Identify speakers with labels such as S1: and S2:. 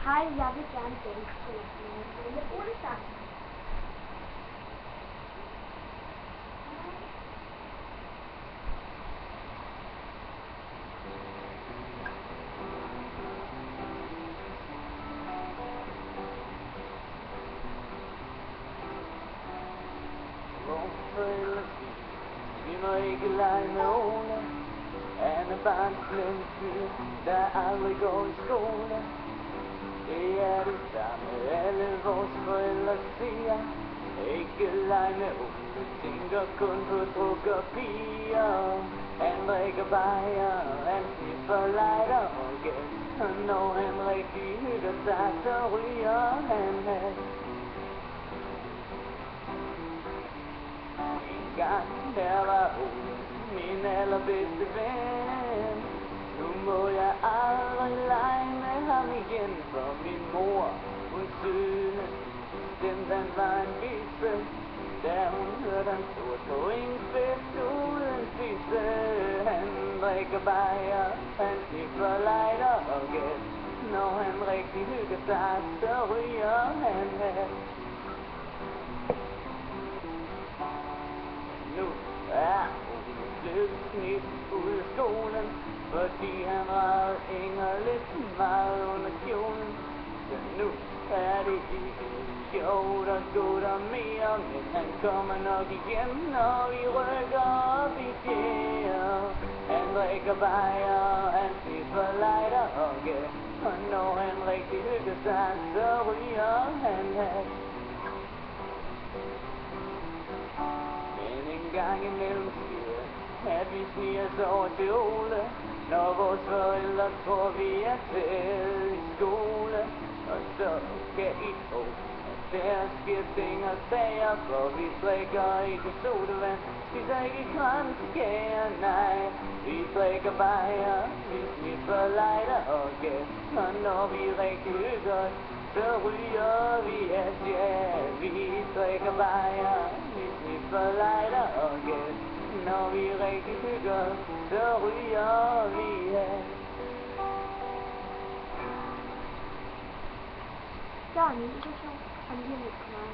S1: Hej, jeg vil gerne danse en lille ulesang.
S2: Vi må ikke lege med Ole. Han er bare en slem fyr, der aldrig går i skole. Det er det samme, alle vores forældre siger. Ikke lege med Ole, tænker kun på druk og piger. Han drikker bajer, han sniffer lighter og gas. Og når han rigtig hygger sig, så ryger han hash. En gang der var Ole min allerbedste ven. Nu må jeg aldrig lege med ham igen, for min mor, hun synes bestemt han var en bisse, da hun hørte han stod på en fest uden fisse. Han drikker bajer, han sniffer lighter og gas. Når han rigtig hygger sig, så ryger han hash. Nu er Ole blevet smidt ud af skolen, fordi han ragede Inger lidt meget under kjolen. Så nu er det ikke sjovt at gå der mere, men han kommer nok igen, når vi rykker op i fjerde. Han drikker bajer, han sniffer lighter og gas. Og når han rigtig hygger sig, så ryger han hash. En gang imellem sker, at vi sniger os over til Ole, når vores forældre tror, vi er selv i skole. Og så kan I tro, at der sker ting og sager, for vi drikker ikke sodavand, spiser ikke kranskager, nej. Vi drikker bajer, vi sniffer lighter og gas. Og når vi rigtig hygger os, så ryger vi hash, ja. Vi drikker bajer, vi sniffer lighter og gas. Når vi rigtig hygger os, så ryger vi hash.
S1: Der er en invitation, og lige lidt kommer